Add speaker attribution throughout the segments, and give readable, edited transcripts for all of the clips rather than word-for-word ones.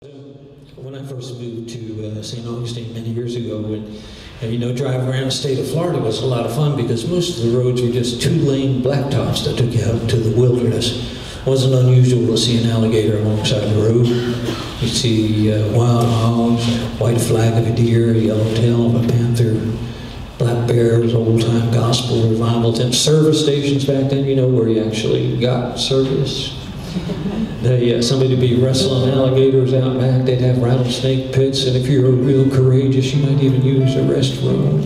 Speaker 1: When I first moved to St. Augustine many years ago, and driving around the state of Florida was a lot of fun because most of the roads were just two-lane blacktops that took you out into the wilderness. It wasn't unusual to see an alligator alongside the road. You'd see wild hogs, white flag of a deer, a yellowtail of a panther, black bears, old-time gospel revival tent, service stations back then, where you actually got service. Somebody would be wrestling alligators out back. They'd have rattlesnake pits, and if you're real courageous, you might even use a restroom.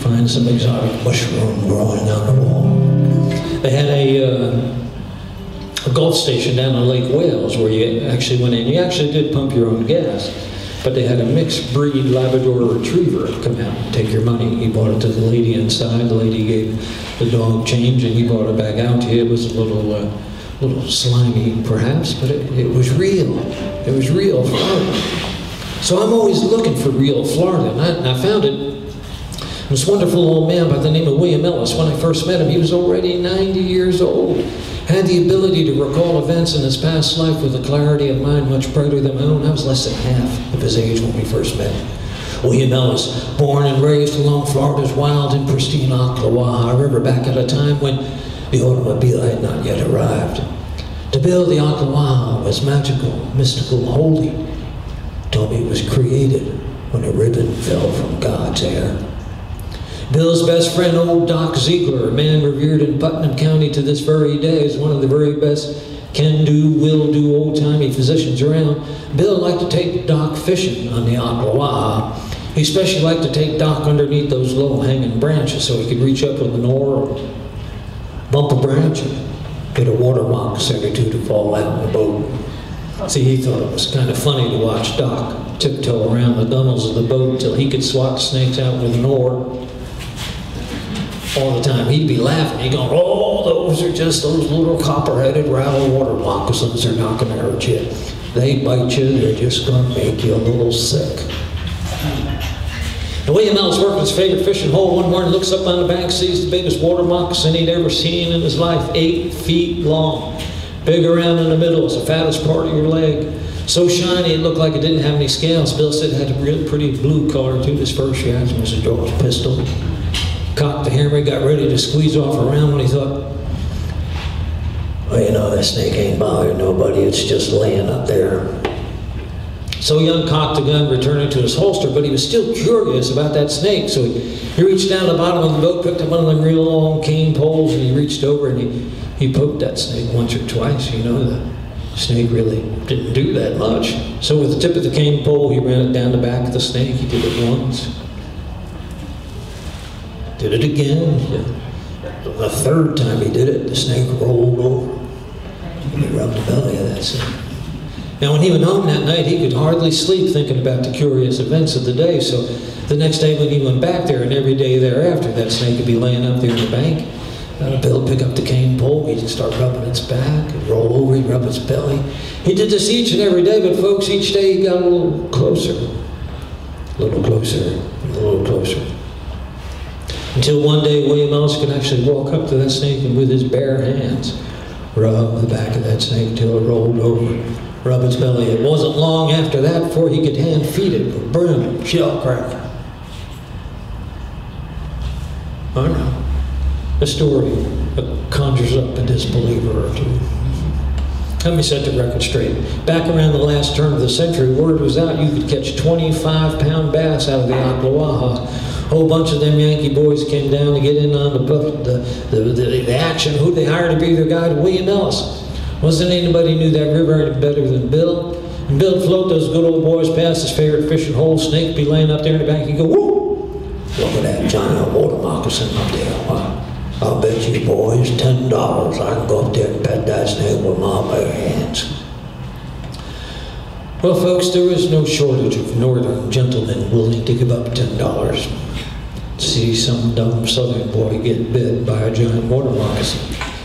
Speaker 1: Find some exotic mushroom growing on the wall. They had a Gulf station down on Lake Wales where you actually went in. You actually did pump your own gas, but they had a mixed breed Labrador Retriever come out and take your money. He brought it to the lady inside. The lady gave the dog change, and he brought it back out to you. It was a little slimy, perhaps, but it was real. It was real Florida. So I'm always looking for real Florida, and I found it. This wonderful old man by the name of William Ellis. When I first met him, he was already 90 years old. Had the ability to recall events in his past life with a clarity of mind much brighter than my own. I was less than half of his age when we first met. William Ellis, born and raised along Florida's wild and pristine Ocklawaha River back at a time when the automobile had not yet arrived. To Bill, the Ocklawaha was magical, mystical, holy. Told me it was created when a ribbon fell from God's hair. Bill's best friend, old Doc Ziegler, a man revered in Putnam County to this very day, is one of the very best can-do, will-do, old-timey physicians around. Bill liked to take Doc fishing on the Ocklawaha. He especially liked to take Doc underneath those low-hanging branches so he could reach up with an oar or bump a branch and get a water moccasin or two to fall out in the boat. See, he thought it was kind of funny to watch Doc tiptoe around the gunnels of the boat till he could swat snakes out with an oar. All the time he'd be laughing. He'd go, "Oh, those are just those little copper-headed rattle water moccasins. They're not going to hurt you. They bite you, they're just going to make you a little sick." And William Ellis worked his favorite fishing hole one morning, looks up on the bank, sees the biggest water moccasin he'd ever seen in his life, 8 feet long. Big around in the middle, it's the fattest part of your leg. So shiny it looked like it didn't have any scales. Bill said it had a real pretty blue color too. His first reaction was to draw his pistol. Cocked the hammer, got ready to squeeze off around when he thought, well, that snake ain't bothering nobody, it's just laying up there. So he uncocked the gun, returning to his holster, but he was still curious about that snake. So he reached down the bottom of the boat, picked up one of them real long cane poles, and he reached over and he poked that snake once or twice. The snake really didn't do that much. So with the tip of the cane pole, he ran it down the back of the snake. He did it once. Did it again. The third time he did it, the snake rolled over. He rubbed the belly of that snake. Now, when he went home that night, he could hardly sleep thinking about the curious events of the day. So the next day when he went back there, and every day thereafter, that snake would be laying up there in the bank. Bill would pick up the cane pole, he'd start rubbing its back, and roll over, he'd rub its belly. He did this each and every day, but folks, each day he got a little closer. A little closer, a little closer. Until one day, William Ellis could actually walk up to that snake and with his bare hands, rub the back of that snake until it rolled over, rub its belly. It wasn't long after that before he could hand feed it a brim shell cracker. I know. A story that conjures up a disbeliever or two. Let me set the record straight. Back around the last turn of the century, word was out you could catch 25-pound bass out of the Ocklawaha. A whole bunch of them Yankee boys came down to get in on the action. Who they hired to be their guide? William Ellis. Wasn't anybody knew that river any better than Bill. And Bill would float those good old boys past his favorite fishing hole. Snake be laying up there in the bank. He'd go, "Woo! Look at that giant water moccasin up there. I'll bet you boys $10 I can go up there and pet that snake with my bare hands." Well, folks, there is no shortage of northern gentlemen willing to give up $10 to see some dumb southern boy get bit by a giant water moccasin.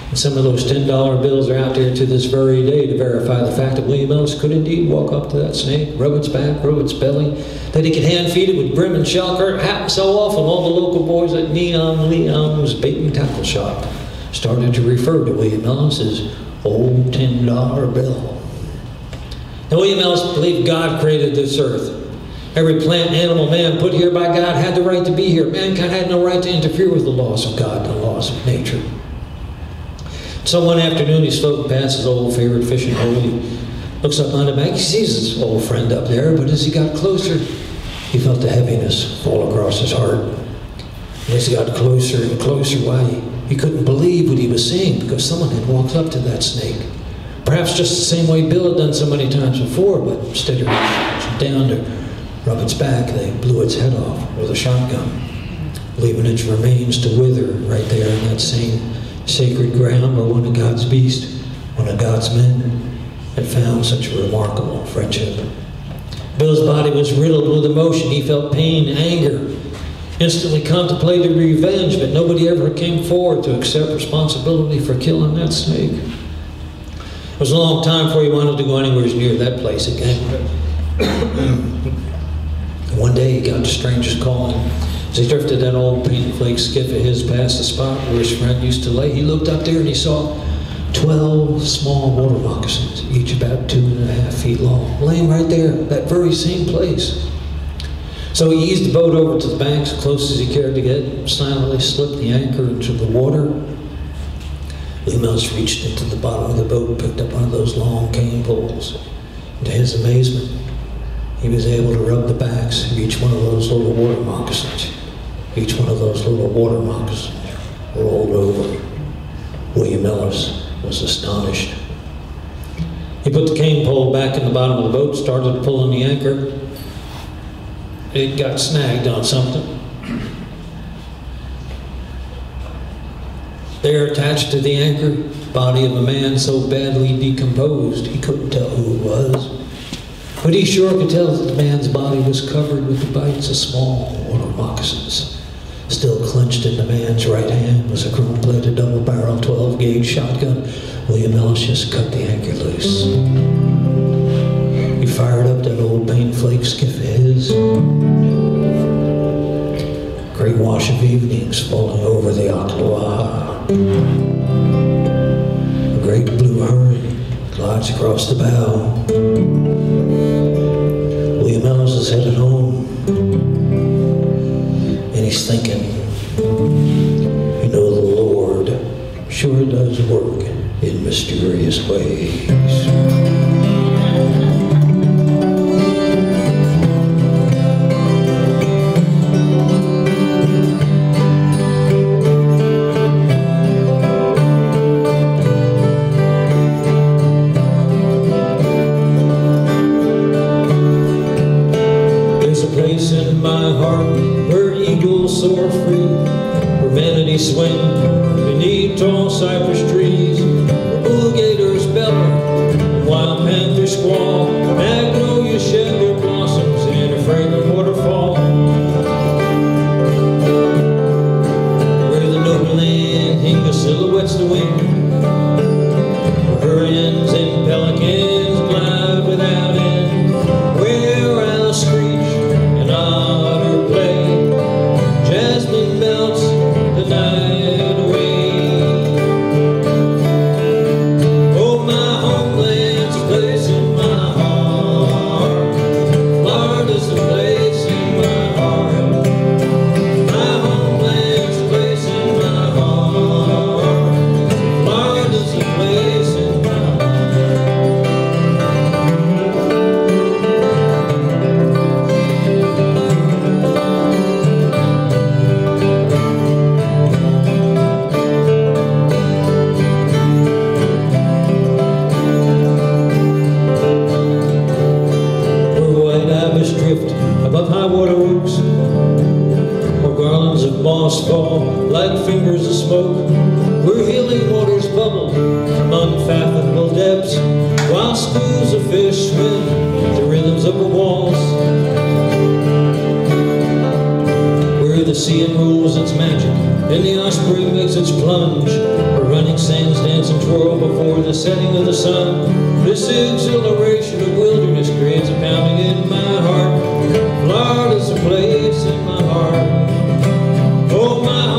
Speaker 1: And some of those $10 bills are out there to this very day to verify the fact that William Ellis could indeed walk up to that snake, rub its back, rub its belly, that he could hand feed it with brim and shell cracker. It happened so often, all the local boys at Leon's bait and tackle shop started to refer to William Ellis as old $10 bill. And William Ellis believed God created this earth. Every plant, animal, man put here by God had the right to be here. Mankind had no right to interfere with the laws of God, the laws of nature. So one afternoon he's floating past his old favorite fishing hole. He looks up on the bank. He sees his old friend up there, but as he got closer, he felt the heaviness fall across his heart. And as he got closer and closer, why, he couldn't believe what he was seeing, because someone had walked up to that snake. Perhaps just the same way Bill had done so many times before, but instead of reaching down to rub its back, they blew its head off with a shotgun, leaving its remains to wither right there in that same sacred ground where one of God's beasts, one of God's men, had found such a remarkable friendship. Bill's body was riddled with emotion. He felt pain, anger, instantly contemplated revenge, but nobody ever came forward to accept responsibility for killing that snake. It was a long time before he wanted to go anywhere near that place again. One day he got the stranger's call, and as he drifted that old paint flake skiff of his past the spot where his friend used to lay, he looked up there and he saw 12 small water moccasins, each about 2.5 feet long, laying right there, that very same place. So he eased the boat over to the bank as close as he cared to get, silently slipped the anchor into the water. Lehmann reached into the bottom of the boat and picked up one of those long cane poles. And to his amazement, he was able to rub the backs of each one of those little water moccasins. Each one of those little water moccasins rolled over. William Ellis was astonished. He put the cane pole back in the bottom of the boat, started pulling the anchor. It got snagged on something. There, attached to the anchor, body of a man so badly decomposed he couldn't tell who it was. But he sure could tell that the man's body was covered with the bites of small water moccasins. Still clenched in the man's right hand was a chrome-plated double-barrel 12-gauge shotgun. William Ellis just cut the anchor loose. He fired up that old paint flake skiff of his. Great wash of evenings falling over the Ocklawaha. A great blue heron glides across the bow. William Ellis is headed home, and he's thinking, you know, the Lord sure does work in mysterious ways. Swing beneath tall cypress trees, where bull gators bellow, wild panthers squall, magnolias shed their blossoms in a fragrant waterfall, where the noble land hinga silhouettes the wind, where hurricanes and pelicans glide without end, where owls screech and otter play, jasmine melts the night away. Oh, my homeland's a place in my heart. Florida's a place in my heart. My homeland's a place in my heart. Florida's a place in my above high water oaks, where garlands of moss fall like fingers of smoke, where healing waters bubble from unfathomable depths, while schools of fish swim the rhythms of the walls, where the sea unrolls its magic and the osprey makes its plunge, where running sands dance and twirl before the setting of the sun. This exhilaration of wilderness creates a pounding in my heart. Florida's a place in my heart. Oh, my